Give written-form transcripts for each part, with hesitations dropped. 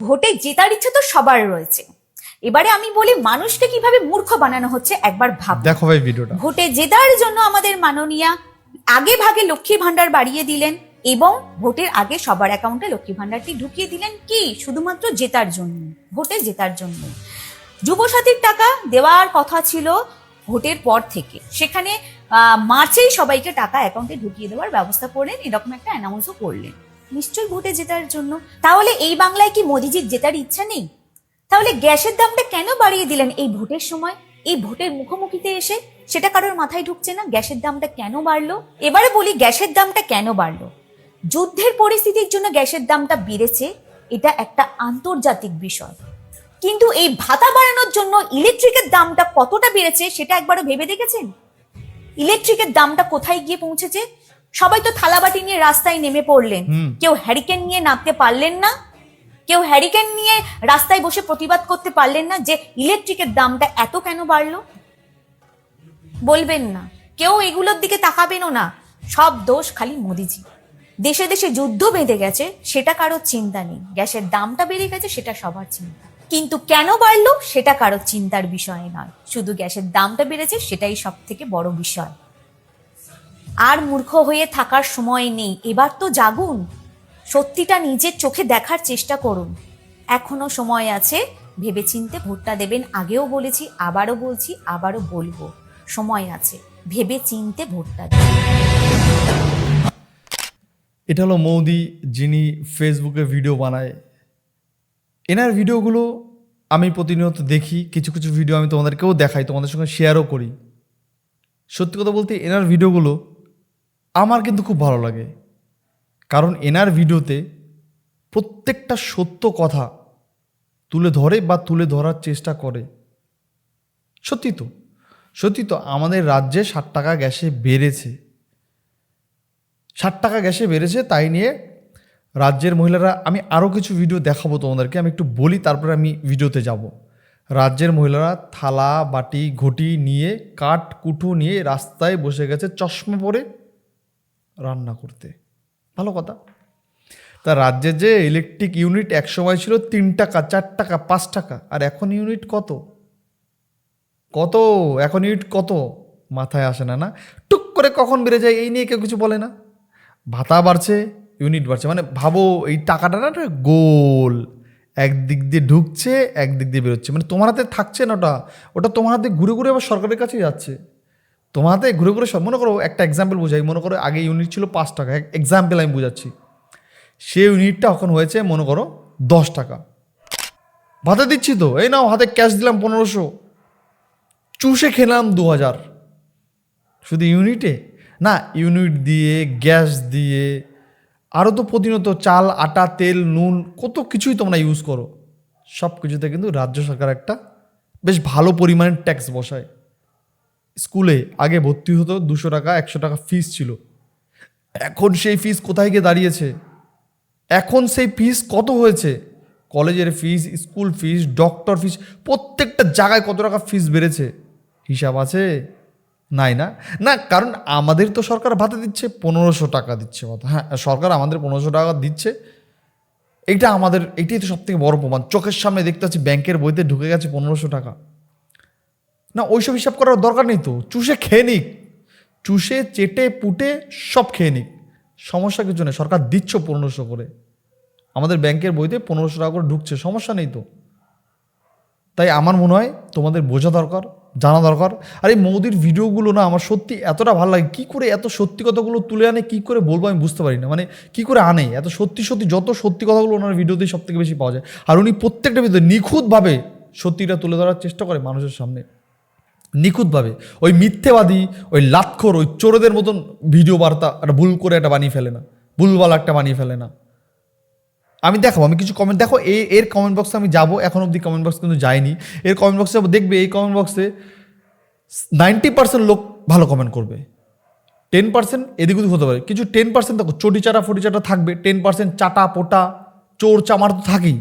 ভোটে জেতার ইচ্ছে তো সবার রয়েছে, এবারে আমি বলি মানুষকে কিভাবে মূর্খ বানানো হচ্ছে একবার ভাব। দেখো ভাই ভিডিওটা। ভোটে জেতার জন্য আমাদের মাননীয়া আগে ভাগে লক্ষ্মী ভান্ডার বাড়িয়ে দিলেন এবং ভোটের আগে সবার অ্যাকাউন্টে লক্ষ্মী ভান্ডারটি ঢুকিয়ে দিলেন, কি শুধুমাত্র জেতার জন্য, ভোটে জেতার জন্য। যুবসাথীর টাকা দেওয়ার কথা ছিল ভোটের পর থেকে, সেখানে মার্চেই সবাইকে টাকা অ্যাকাউন্টে ঢুকিয়ে দেওয়ার ব্যবস্থা করলেন, এরকম একটা অ্যানাউন্সও করলেন, নিশ্চয়ই ভোটে জেতার জন্য। তাহলে এই বাংলায় কি মোদিজির জেতার ইচ্ছা নেই? তাহলে গ্যাসের দামটা কেন বাড়িয়ে দিলেন এই ভোটের সময়, এই ভোটের মুখোমুখিতে এসে? সেটা কারোর মাথায় ঢুকছে না, গ্যাসের দামটা কেন বাড়লো? এবারে বলি গ্যাসের দামটা কেন বাড়লো। যুদ্ধের পরিস্থিতির জন্য গ্যাসের দামটা বেড়েছে, এটা একটা আন্তর্জাতিক বিষয়, কিন্তু এই ভাতা বাড়ানোর জন্য ইলেকট্রিকের দামটা কতটা বেড়েছে সেটা একবারও ভেবে দেখেছেন? ইলেকট্রিকের দামটা কোথায় গিয়ে পৌঁছেছে? সবাই তো থালাবাটি নিয়ে রাস্তায় নেমে পড়লেন, কেউ হ্যারিকেন নিয়ে নামতে পারলেন না, কেউ হ্যারিকেন নিয়ে রাস্তায় বসে প্রতিবাদ করতে পারলেন না যে ইলেকট্রিকের দামটা এত কেন বাড়লো। বলবেন না, কেউ এগুলোর দিকে তাকাবেনও না, সব দোষ খালি মোদিজি। দেশে দেশে যুদ্ধ বেঁধে গেছে, সেটা কারোর চিন্তা নেই, গ্যাসের দামটা বেড়ে গেছে সেটা সবার চিন্তা, কিন্তু কেন বাড়লো সেটা কারোর চিন্তার বিষয় নয়, শুধু গ্যাসের দামটা বেড়েছে সেটাই সব থেকে বড় বিষয়। আর মূর্খ হয়ে থাকার সময় নেই, এবার তো জাগুন, সত্যিটা নিজের চোখে দেখার চেষ্টা করুন, এখনো সময় আছে, ভেবেচিন্তে ভোটটা দেবেন। আগেও বলেছি, আবারও বলছি, আবারও বলবো, সময় আছে, ভেবে চিনতে ভোটটা দেবেন। এটা হলো মোদি, যিনি ফেসবুকে ভিডিও বানায়। এনার ভিডিওগুলো আমি প্রতিনিয়ত দেখি, কিছু কিছু ভিডিও আমি তোমাদেরকেও দেখাই, তোমাদের সঙ্গে শেয়ারও করি। সত্যি কথা বলতে এনার ভিডিওগুলো আমার কিন্তু খুব ভালো লাগে, কারণ এনার ভিডিওতে প্রত্যেকটা সত্য কথা তুলে ধরে বা তুলে ধরার চেষ্টা করে। সত্যি তো আমাদের রাজ্যে 60 টাকা গ্যাসে বেড়েছে, 60 টাকা গ্যাসে বেড়েছে, তাই নিয়ে রাজ্যের মহিলারা, আমি আরও কিছু ভিডিও দেখাবো তোমাদেরকে, আমি একটু বলি তারপরে আমি ভিডিওতে যাব। রাজ্যের মহিলারা থালা বাটি ঘটি নিয়ে, কাঠ কুঠো নিয়ে রাস্তায় বসে গেছে চশমা পরে রান্না করতে। ভালো কথা। তা রাজ্যের যে ইলেকট্রিক ইউনিট একসময় ছিল 3 টাকা 4 টাকা 5 টাকা, আর এখন ইউনিট কত এখন ইউনিট কত মাথায় আসে না। টুক করে কখন বেড়ে যায় এই নিয়ে কেউ কিছু বলে না। ভাতা বাড়ছে, ইউনিট বাড়ছে, মানে ভাবো এই টাকাটা না গোল, একদিক দিয়ে ঢুকছে একদিক দিয়ে বেরোচ্ছে, মানে তোমার হাতে থাকছে না, ওটা তোমার হাতে ঘুরে ঘুরে আবার সরকারের কাছে যাচ্ছে, তোমার হাতে ঘুরে ঘুরে সব। মনে করো একটা এক্সাম্পল বোঝাই, মনে করো আগে ইউনিট ছিল 5 টাকা, এক্সাম্পল আমি বোঝাচ্ছি, সে ইউনিটটা এখন হয়েছে মনে করো 10 টাকা। ভাতা দিচ্ছি তো, এই নাও হাতে ক্যাশ দিলাম 1500, চুষে খেলাম 2000, শুধু ইউনিটে না, ইউনিট দিয়ে গ্যাস দিয়ে আরও তো প্রতিনিয়ত চাল আটা তেল নুন কত কিছুই তোমরা ইউজ করো, সব কিছুতে কিন্তু রাজ্য সরকার একটা বেশ ভালো পরিমাণের ট্যাক্স বসায়। স্কুলে আগে ভর্তি হতো 200 টাকা 100 টাকা ফিস ছিল, এখন সেই ফিস কোথায় গিয়ে দাঁড়িয়েছে, এখন সেই ফিস কত হয়েছে, কলেজের ফিস, স্কুল ফিস, ডক্টর ফিস, প্রত্যেকটা জায়গায় কত টাকা ফিস বেড়েছে, হিসাব আছে? নাই না, কারণ আমাদের তো সরকার ভাতা দিচ্ছে 1500 টাকা দিচ্ছে ভাতা। হ্যাঁ, সরকার আমাদের 1500 টাকা দিচ্ছে, এইটাই তো সব থেকে বড় প্রমাণ। চোখের সামনে দেখতে পাচ্ছি ব্যাংকের বইতে ঢুকে গেছে 1500 টাকা। না, ওইসব হিসাব করার দরকার নেই তো, চুষে খেয়ে নিক, চুষে চেটে পুটে সব খেয়ে নিক, সমস্যা কিছু নেই। সরকার দিচ্ছ 1500 করে, আমাদের ব্যাংকের বইতে 1500 টাকা করে ঢুকছে, সমস্যা নেই তো। তাই আমার মনে হয় তোমাদের বোঝা দরকার, জানা দরকার। আর এই মোদির ভিডিওগুলো না আমার সত্যি এতটা ভালো লাগে, কী করে এত সত্যি কথাগুলো তুলে আনে, কী করে বলবো আমি বুঝতে পারি না, মানে কী করে আনে এত সত্যি, যত সত্যি কথাগুলো ওনার ভিডিওতেই সব থেকে বেশি পাওয়া যায়। আর উনি প্রত্যেকটা ভিডিওতে নিখুঁতভাবে সত্যিটা তুলে ধরার চেষ্টা করে মানুষের সামনে, নিখুঁতভাবে। ওই মিথ্যেবাদী, ওই লাতখোর, ওই চোরদের মতন ভিডিও বার্তা একটা ভুল করে একটা বানিয়ে ফেলে না, ভুলভাল একটা বানিয়ে ফেলে না। আমি কিছু কমেন্ট দেখো, এর কমেন্ট বক্সে আমি যাবো, এখন অবধি কমেন্ট বক্স কিন্তু যায়নি, এর কমেন্ট বক্সে যাবো, দেখবে এই কমেন্ট বক্সে 90% লোক ভালো কমেন্ট করবে, 10% এদিক ওদিক হতে পারে, কিছু 10% দেখো চটিচাটা ফটিচাটা থাকবে, 10% চাটা পোটা চোর চামার তো থাকেই।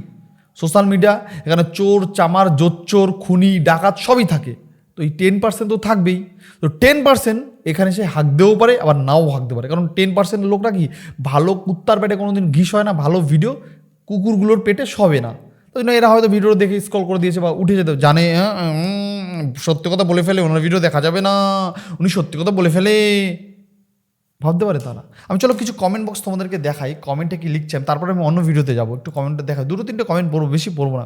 সোশ্যাল মিডিয়া, এখানে চোর চামার জোচ্চোর খুনি ডাকাত সবই থাকে, তো এই 10% তো থাকবেই। তো 10% এখানে সে হাঁক দিতেও পারে, আবার নাও হাঁকতে পারে, কারণ 10% লোকটা কি, ভালো কুত্তার পেটে কোনোদিন ঘিস হয় না, ভালো ভিডিও কুকুরগুলোর পেটে সবে না। তো জন্য এরা হয়তো ভিডিও দেখে স্ক্রল করে দিয়েছে বা উঠে যেতে জানে সত্যি কথা বলে ফেলে, ওনার ভিডিও দেখা যাবে না, উনি সত্যি কথা বলে ফেলে, ভাবতে পারে তারা। আমি চলো কিছু কমেন্ট বক্স তোমাদেরকে দেখাই, কমেন্টে কি লিখছি আমি, তারপরে আমি অন্য ভিডিওতে যাবো, একটু কমেন্টে দেখাই, 2-3টে কমেন্ট পড়বো, বেশি পড়বো না।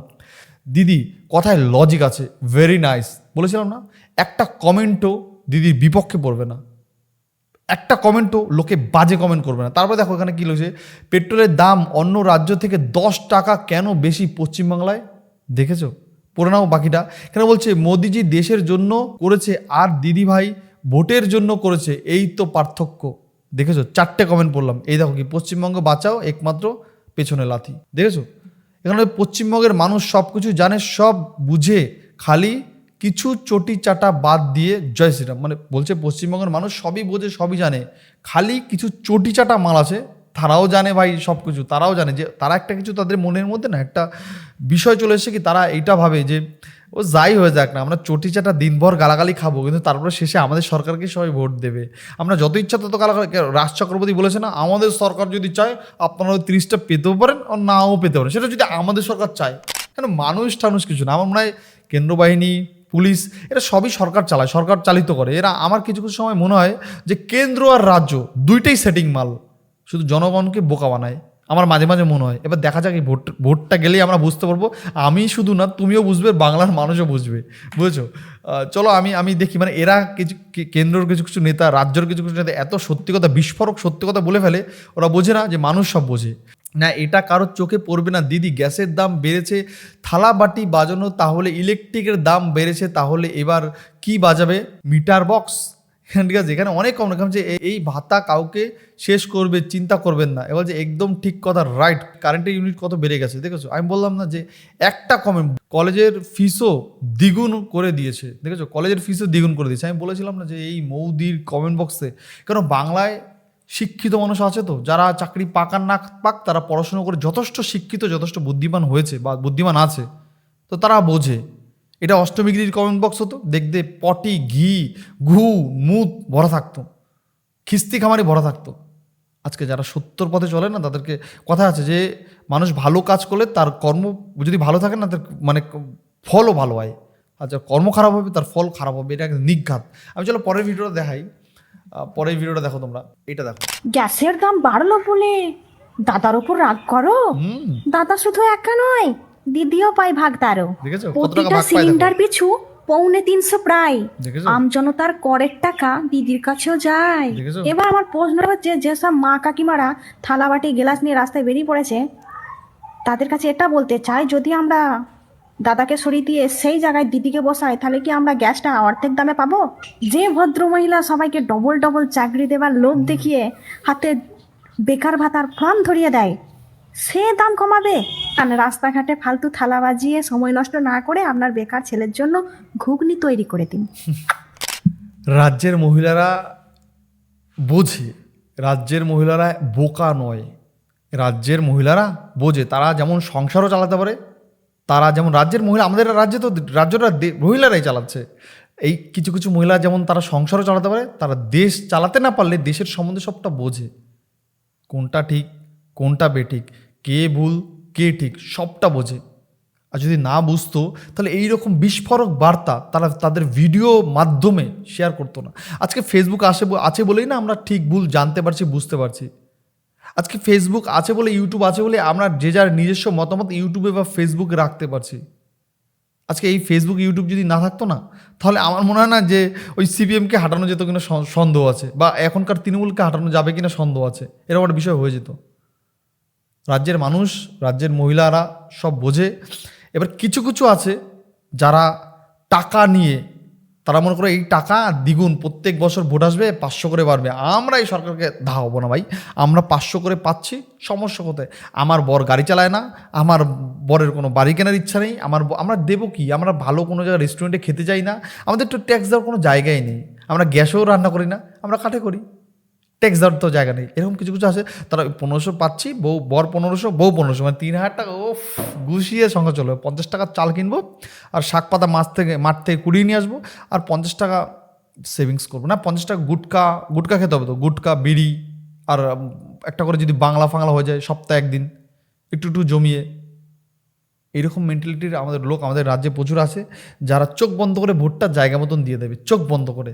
দিদি কথায় লজিক আছে, ভেরি নাইস, বলেছিলাম না, একটা কমেন্টও দিদির বিপক্ষে পড়বে না, একটা কমেন্টও লোকে বাজে কমেন্ট করবে না। তারপরে দেখো এখানে কী লিখেছে, পেট্রোলের দাম অন্য রাজ্য থেকে 10 টাকা কেন বেশি পশ্চিমবাংলায়, দেখেছো? পড়ে নাও বাকিটা। কেন বলছে মোদিজি দেশের জন্য করেছে আর দিদিভাই ভোটের জন্য করেছে, এই তো পার্থক্য, দেখেছো? 4টে কমেন্ট পড়লাম। এই দেখো কি, পশ্চিমবঙ্গ বাঁচাও একমাত্র পেছনে লাথি, দেখেছো? এখানে পশ্চিমবঙ্গের মানুষ সব কিছু জানে, সব বুঝে, খালি কিছু চটি চাটা বাদ দিয়ে জয় শ্রীরাম, মানে বলছে পশ্চিমবঙ্গের মানুষ সবই বোঝে, সবই জানে, খালি কিছু চটি চাটা মাল আছে, তারাও জানে ভাই সব কিছু, তারাও জানে যে তারা একটা কিছু, তাদের মনের মধ্যে না একটা বিষয় চলে এসেছে কি, তারা এইটা ভাবে যে ও যাই হয়ে যাক না, আমরা চটি চাটা দিনভর গালাগালি খাবো, কিন্তু তারপরে শেষে আমাদের সরকারকে সবাই ভোট দেবে, আমরা যত ইচ্ছা তত গালাগালি। রাজ চক্রবর্তী বলেছে না, আমাদের সরকার যদি চায় আপনারা 30টা পেতেও পারেন আর নাও পেতে পারেন, সেটা যদি আমাদের সরকার চায়। কেন মানুষ টানুষ কিছু না, আমার মনে হয় কেন্দ্র বাহিনী, পুলিশ, এরা সবই সরকার চালায়, সরকার চালিত করে এরা। আমার কিছু কিছু সময় মনে হয় যে কেন্দ্র আর রাজ্য দুইটাই সেটিং মাল, শুধু জনগণকে বোকা বানায়, আমার মাঝে মাঝে মনে হয়। এবার দেখা যাক এই ভোটটা গেলেই আমরা বুঝতে পারবো, আমি শুধু না, তুমিও বুঝবে, বাংলার মানুষও বুঝবে, বুঝেছো? চলো আমি দেখি, মানে এরা কিছু কেন্দ্রের কিছু কিছু নেতা, রাজ্যের কিছু কিছু নেতা এত সত্যি কথা, বিস্ফোরক সত্যি কথা বলে ফেলে, ওরা বোঝে না যে মানুষ সব বোঝে না। এটা কারোর চোখে পড়বে না দিদি, গ্যাসের দাম বেড়েছে, থালা বাটি বাজানো, তাহলে ইলেকট্রিকের দাম বেড়েছে, তাহলে এবার কি বাজাবে, মিটার বক্স, ঠিক আছে? এখানে অনেক কম রকম যে এই ভাতা কাউকে শেষ করবে, চিন্তা করবেন না। এবার যে একদম ঠিক কথা, রাইট, কারেন্টের ইউনিট কত বেড়ে গেছে দেখেছো? আমি বললাম না যে একটা কমেন্ট, কলেজের ফিসও দ্বিগুণ করে দিয়েছে, দেখেছো? কলেজের ফিসও দ্বিগুণ করে দিয়েছে। আমি বলেছিলাম না যে এই মৌদির কমেন্ট বক্সে, কেন বাংলায় শিক্ষিত মানুষ আছে তো, যারা চাকরি পাক আর না পাক, তারা পড়াশুনো করে যথেষ্ট শিক্ষিত, যথেষ্ট বুদ্ধিমান হয়েছে বা বুদ্ধিমান আছে, তো তারা বোঝে। এটা অষ্টমিগিরির কমেন্ট বক্স হতো, দেখতে পটি, ঘি, ঘু, মুত ভরা থাকতো, খিস্তি খামারি ভরা থাকতো। আজকে যারা সত্যর পথে চলে না, তাদেরকে কথা আছে যে মানুষ ভালো কাজ করলে তার কর্ম যদি ভালো থাকে না, তার মানে ফলও ভালো হয়, আর যার কর্ম খারাপ হবে তার ফল খারাপ হবে, এটা একটা নিঘাত। আমি চলো পরের ভিডিওটা দেখাই, পরের ভিডিওটা দেখো তোমরা, এটা দেখো। গ্যাসের দাম বাড়লো বলে দাদার উপর রাগ করো? দাদা শুধু একা নয়, দিদিও পায় ভাগ তারও। দেখেছো কত টাকা প্রতিটা ভাগ পায়, সিলিন্ডার পিছু 250 প্রায়। দেখেছো? আমজনতার করের টাকা দিদির কাছেও যায়। দেখেছো? এবার আমার প্রশ্ন হচ্ছে, যেসব মা কাকিমারা থালা বাটি গ্লাস নিয়ে রাস্তায় বেরিয়ে পড়েছে, তাদের কাছে এটা বলতে চাই, যদি আমরা দাদাকে সরিয়ে দিয়ে সেই জায়গায় দিদিকে বসাই, তাহলে কি আমরা গ্যাসটা অর্ধেক দামে পাবো? যে ভদ্র মহিলা সবাইকে ডবল ডবল চাকরি দেবার লোভ দেখিয়ে হাতে বেকার ভাতার ফর্ম ধরিয়ে দেয়, সে দাম কমাবে? আর রাস্তাঘাটে ফালতু থালা বাজিয়ে সময় নষ্ট না করে আপনার বেকার ছেলের জন্য ঘুগনি তৈরি করে দিন। রাজ্যের মহিলারা বোঝে, রাজ্যের মহিলারা বোকা নয়, রাজ্যের মহিলারা বোঝে। তারা যেমন সংসারও চালাতে পারে, তারা যেমন রাজ্যের মহিলা, আমাদের রাজ্যে তো রাজ্যটা মহিলারাই চালাচ্ছে। এই কিছু কিছু মহিলা যেমন তারা সংসারও চালাতে পারে, তারা দেশ চালাতে না পারলে দেশের সম্বন্ধে সবটা বোঝে, কোনটা ঠিক কোনটা বেঠিক, কে ভুল কে ঠিক, সবটা বোঝে। আর যদি না বুঝতো তাহলে এইরকম বিস্ফোরক বার্তা তারা তাদের ভিডিও মাধ্যমে শেয়ার করতো না। আজকে ফেসবুক আছে বলেই না আমরা ঠিক ভুল জানতে পারছি, বুঝতে পারছি। আজকে ফেসবুক আছে বলে, ইউটিউব আছে বলে আমরা যে যার নিজস্ব মতামত ইউটিউবে বা ফেসবুকে রাখতে পারছি। আজকে এই ফেসবুক ইউটিউব যদি না থাকতো না, তাহলে আমার মনে হয় না যে ওই সিপিএমকে হাঁটানো যেত কিনা সন্দেহ আছে, বা এখনকার তৃণমূলকে হাঁটানো যাবে কিনা সন্দেহ আছে, এরকম একটা বিষয় হয়ে যেত। রাজ্যের মানুষ, রাজ্যের মহিলারা সব বোঝে। এবার কিছু কিছু আছে যারা টাকা নিয়ে, তারা মনে করে এই টাকা দ্বিগুণ, প্রত্যেক বছর ভোট আসবে 500 করে বাড়বে, আমরা এই সরকারকে ধাওয়াবো না ভাই, আমরা 500 করে পাচ্ছি, সমস্যা কোথায়? আমার বর গাড়ি চালায় না, আমার বরের কোনো বাড়ি কেনার ইচ্ছা নেই, আমরা দেবো কি? আমরা ভালো কোনো জায়গায় রেস্টুরেন্টে খেতে যাই না, আমাদের তো ট্যাক্স দেওয়ার কোনো জায়গাই নেই, আমরা গ্যাসেও রান্না করি না, আমরা কাঠে করি, ট্যাক্স দেওয়ার তো জায়গা নেই। এরকম কিছু কিছু আছে, তারা 1500 পাচ্ছি, বর 1500, বউ 1500, মানে 3000 টাকা ও গুছিয়ে সংখ্যা চলবে। 50 টাকার চাল কিনবো, আর শাক পাতা মাঠ থেকে কুড়িয়ে নিয়ে আসবো, আর 50 টাকা সেভিংস করবো না, 50 টাকা গুটকা খেতে হবে তো, গুটকা বিড়ি, আর একটা করে যদি বাংলা ফাংলা হয়ে যায় সপ্তাহে একদিন একটু জমিয়ে, এইরকম মেন্টালিটির আমাদের লোক আমাদের রাজ্যে প্রচুর আছে, যারা চোখ বন্ধ করে ভোটটা জায়গা মতন দিয়ে দেবে, চোখ বন্ধ করে।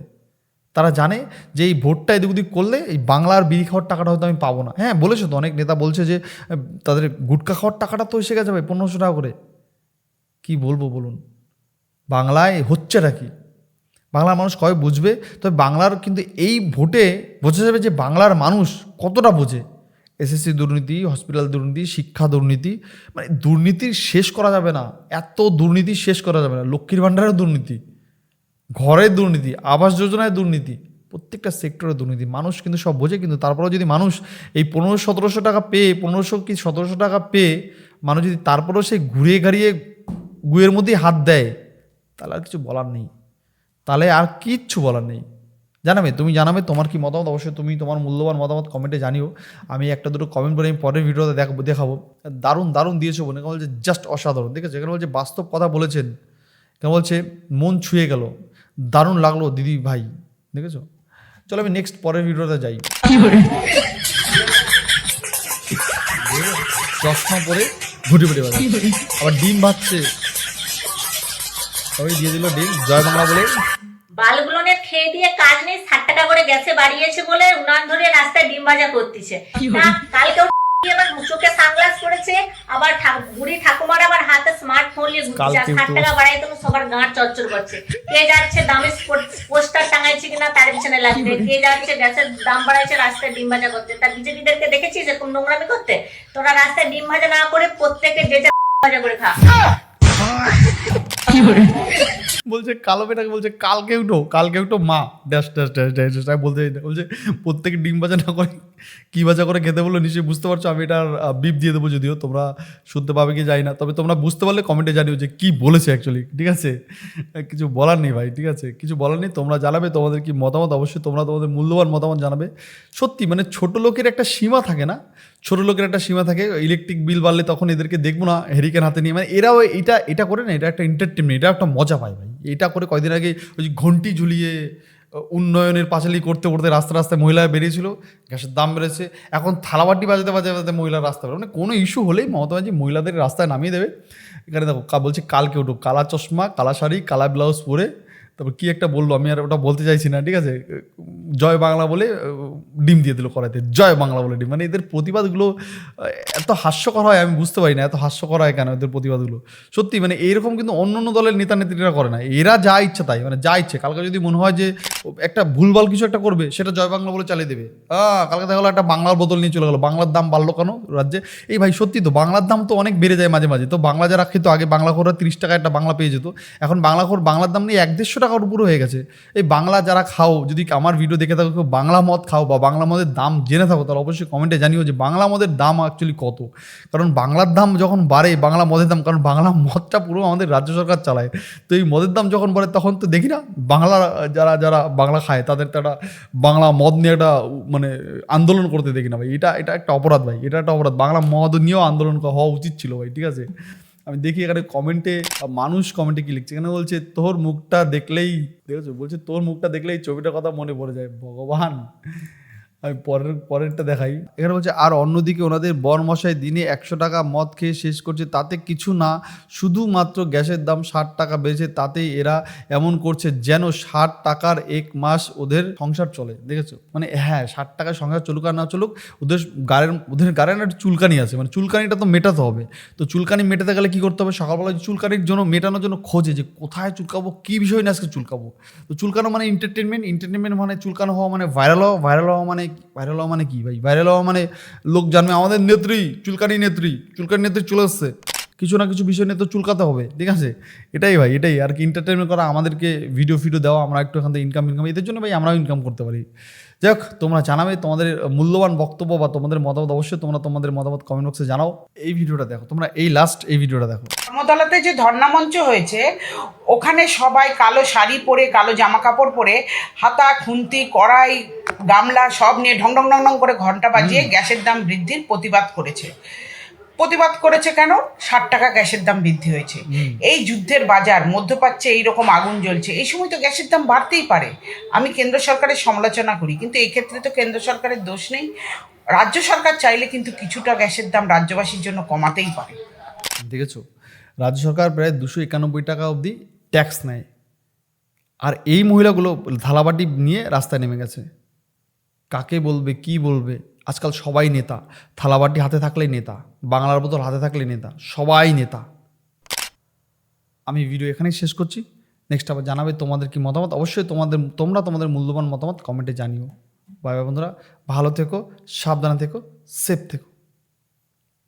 তারা জানে যে এই ভোটটা এদিক ওদিক করলে এই বাংলার বিড়ি খাওয়ার টাকাটা হয়তো আমি পাবো না। হ্যাঁ, বলেছে তো, অনেক নেতা বলছে যে তাদের গুটকা খাওয়ার টাকাটা তো এসে গেছে ভাই 1500 টাকা করে। কি বলবো বলুন, বাংলায় হচ্ছেটা কি? বাংলার মানুষ কবে বুঝবে? তবে বাংলার কিন্তু এই ভোটে বোঝা যাবে যে বাংলার মানুষ কতটা বোঝে। এসএসসি দুর্নীতি, হসপিটাল দুর্নীতি, শিক্ষা দুর্নীতি, মানে দুর্নীতির শেষ করা যাবে না, এত দুর্নীতি শেষ করা যাবে না। লক্ষ্মীর ভাণ্ডারের দুর্নীতি, ঘরের দুর্নীতি, আবাস যোজনায় দুর্নীতি, প্রত্যেকটা সেক্টরে দুর্নীতি। মানুষ কিন্তু সব বোঝে, কিন্তু তারপরেও যদি মানুষ এই 1500-1700 টাকা পেয়ে, 1500 কি 1700 টাকা পেয়ে মানুষ যদি তারপরেও সেই ঘুরিয়ে ঘাড়িয়ে গুয়ের মধ্যেই হাত দেয়, তাহলে আর কিছু বলার নেই, তাহলে আর কিচ্ছু বলার নেই। জানাবে, তুমি জানাবে তোমার কি মতামত, অবশ্যই তুমি তোমার মূল্যবান মতামত কমেন্টে জানিও। আমি একটা দুটো কমেন্ট করে আমি পরের ভিডিওতে দেখাবো। দারুণ দারুণ দিয়েছো বোন, বলছে জাস্ট অসাধারণ। দেখেছো, এখানে বলছে বাস্তব কথা বলেছেন, কেন বলছে মন ছুঁয়ে গেল, দারুণ লাগলো দিদি ভাই। দেখেছো, চলো আমি নেক্সট পরের ভিডিওতে যাই। চশমা পরে ঘুটে ঘুটে বাজে, আবার ডিম ভাজছে, সবাই দিয়ে দিল ডিম, জয় বাংলা বলে। বালগুলোনের খেয়ে দিয়ে কাজ নেই, 60 টাকা করে গ্যাসে বাড়িয়েছে বলে উনান ধরে রাস্তায় ডিম ভাজা করতেছে। কালকেও আবার চোখে সানগ্লাস পরেছে, আবার বুড়ি ঠাকুমার আবার হাতে স্মার্টফোন নিয়ে ঘুরছে, 60 টাকা বাড়াই তো সবার গাঁট চচ্চর করছে। কে যাচ্ছে দামে পোস্টার টাঙাইছে কিনা তার পিছনে লাগবে, কে যাচ্ছে গ্যাসের দাম বাড়াইছে রাস্তায় ডিম ভাজা করতে। তার বিজেপিদেরকে দেখেছিস এরকম নোংরামি করতে? তোরা রাস্তায় ডিম ভাজা না করে প্রত্যেকে যে ভাজা করে খা। বলছে কালো মেয়েটাকে বলছে কালকে উঠো মা dash dash dash dash dash বলতে বলছে প্রত্যেকে ডিম ভাজা না করে কী ভাজা করে খেতে বললো, নিশ্চয়ই বুঝতে পারছো। আমি এটার বিপ দিয়ে দেবো, যদিও তোমরা শুনতে পাবে কি যাই না, তবে তোমরা বুঝতে পারলে কমেন্টে জানিও যে কী বলেছে অ্যাকচুয়ালি। ঠিক আছে, কিছু বলার নেই ভাই, ঠিক আছে, কিছু বলার নেই। তোমরা জানাবে তোমাদের কি মতামত, অবশ্যই তোমরা তোমাদের মূল্যবান মতামত জানাবে। সত্যি মানে ছোট লোকের একটা সীমা থাকে না, ছোট লোকের একটা সীমা থাকে। ইলেকট্রিক বিল বাড়লে তখন এদেরকে দেখবো না হেরিকেন হাতে নিয়ে, মানে এরাও এটা করে না, এটা একটা এন্টারটেনমেন্ট, এটা একটা মজা পায় ভাই। এটা করে কয়দিন আগে ওই ঘন্টি ঝুলিয়ে উন্নয়নের পাঁচালি করতে করতে রাস্তায় মহিলা বেরিয়েছিল, গ্যাসের দাম বেড়েছে, এখন থালাবাটি বাজাতে বাজাতে মহিলার রাস্তা বেরো, মানে কোনো ইস্যু হলেই মমতা ব্যানার্জি মহিলাদের রাস্তায় নামিয়ে দেবে। এখানে দেখো বলছে কালকে উঠো, কালা চশমা, কালা শাড়ি, কালা ব্লাউজ পরে, তারপর কি একটা বললো, আমি আর ওটা বলতে চাইছি না, ঠিক আছে, জয় বাংলা বলে ডিম দিয়ে দিল কড়াইতে, জয় বাংলা বলে ডিম। মানে এদের প্রতিবাদগুলো এত হাস্যকর হয়, আমি বুঝতে পারি না এত হাস্যকর হয় কেন এদের প্রতিবাদগুলো। সত্যি মানে এইরকম কিন্তু অন্য দলের নেতা নেত্রীরা করে না, এরা যা ইচ্ছা তাই, মানে যা ইচ্ছে। কালকে যদি মনে হয় যে একটা ভুলভাল কিছু একটা করবে, সেটা জয় বাংলা বলে চালিয়ে দেবে। কালকে দেখা গেলো একটা বাংলার বদল নিয়ে চলে গেলো, বাংলার দাম বাড়লো কেন রাজ্যে? এই ভাই সত্যি তো বাংলার দাম তো অনেক বেড়ে যায় মাঝে মাঝে। তো বাংলা যারা খেতো আগে, বাংলা খোররা 30 টাকা একটা বাংলা পেয়ে যেত, এখন বাংলার দাম নিয়ে 150 টাকার উপরে হয়ে গেছে। এই বাংলা যারা খাও, যদি আমার ভিডিও দেখে থাকো কেউ বাংলা মদ খাও বা বাংলা মদের দাম জেনে থাকো, তাহলে অবশ্যই কমেন্টে জানিও যে বাংলা মদের দাম অ্যাকচুয়ালি কত। কারণ বাংলার দাম যখন বাড়ে, বাংলা মদের দাম, কারণ বাংলা মদটা পুরো আমাদের রাজ্য সরকার চালায়, তো এই মদের দাম যখন বাড়ে তখন তো দেখি না বাংলা যারা বাংলা খায় তাদের তো একটা বাংলা মদ নিয়ে একটা মানে আন্দোলন করতে দেখি না ভাই। এটা একটা অপরাধ ভাই, এটা একটা অপরাধ। বাংলা মদ নিয়েও আন্দোলন হওয়া উচিত ছিল ভাই, ঠিক আছে। আমি দেখি এখানে কমেন্টে মানুষ কমেন্টে কি লিখছে, এখানে বলছে তোর মুখটা দেখলেই, দেখেছো, বলছে তোর মুখটা দেখলেই ছবিটার কথা মনে পড়ে যায়, ভগবান। আমি পরেরটা দেখাই। এখানে বলছে আর অন্যদিকে ওনাদের বরমশাই দিনে 100 টাকা মদ খেয়ে শেষ করছে, তাতে কিছু না, শুধুমাত্র গ্যাসের দাম 60 টাকা বেড়েছে, তাতেই এরা এমন করছে যেন 60 টাকার 1 মাস ওদের সংসার চলে। দেখেছো, মানে হ্যাঁ 60 টাকার সংসার চলুক আর না চলুক, ওদের গাড়ের একটা চুলকানি আছে, মানে চুলকানিটা তো মেটাতে হবে। তো চুলকানি মেটাতে গেলে কী করতে হবে, সকালবেলা চুলকানির জন্য মেটানোর জন্য খোঁজে যে কোথায় চুলকাবো, কী বিষয় না আজকে চুলকাবো। তো চুলকানো মানে এন্টারটেনমেন্ট মানে চুলকানো হওয়া মানে ভাইরাল হওয়া মানে কি ভাই? ভাইরাল হওয়া মানে লোক জানবে আমাদের নেত্রী চুলকানি নেত্রী চলে আসছে, কিছু না কিছু বিষয় নিয়ে তো চুলকাতে হবে, ঠিক আছে। এটাই ভাই, এটাই আর কি, এন্টারটেনমেন্ট করা, আমাদেরকে ভিডিও দেওয়া, আমরা একটু এখান থেকে ইনকাম এদের জন্য ভাই আমরাও ইনকাম করতে পারি। যাই হোক, তোমরা জানাবে তোমাদের মূল্যবান বক্তব্য বা তোমাদের মতামত, অবশ্যই তোমরা তোমাদের মতামত কমেন্ট বক্সে জানাও। এই ভিডিওটা দেখো তোমরা, এই ভিডিওটা দেখো। ধর্মতলাতে যে ধর্ণা মঞ্চ হয়েছে, ওখানে সবাই কালো শাড়ি পরে, কালো জামা কাপড় পরে, হাতা খুন্তি কড়াই গামলা সব নিয়ে ঢং ঢং ঢং ঢং করে ঘন্টা বাজিয়ে গ্যাসের দাম বৃদ্ধির প্রতিবাদ করেছে কেন? 60 টাকা গ্যাসের দাম বৃদ্ধি হয়েছে। এই যুদ্ধের বাজার, মধ্যপ্রাচ্যে এইরকম আগুন জ্বলছে, এই সময় তো গ্যাসের দাম বাড়তেই পারে। আমি কেন্দ্র সরকারের সমালোচনা করি, কিন্তু এই ক্ষেত্রে তো কেন্দ্র সরকারের দোষ নেই। রাজ্য সরকার চাইলে কিন্তু কিছুটা গ্যাসের দাম রাজ্যবাসীর জন্য কমাতেই পারে। দেখেছো, রাজ্য সরকার প্রায় 291 টাকা অবধি ট্যাক্স নেয়, আর এই মহিলাগুলো থালাবাটি নিয়ে রাস্তায় নেমে গেছে। কাকে বলবে, কি বলবে? আজকাল সবাই নেতা, থালাবাটি হাতে থাকলেই নেতা, বাংলার বোতল হাতে থাকলেই নেতা, সবাই নেতা। আমি ভিডিও এখানেই শেষ করছি। নেক্সট আবার জানাবে তোমাদের কি মতামত। অবশ্যই তোমরা তোমাদের মূল্যবান মতামত কমেন্টে জানিও। বাই বাই বন্ধুরা, ভালো থেকো, সাবধানে থেকো, সেফ থেকো।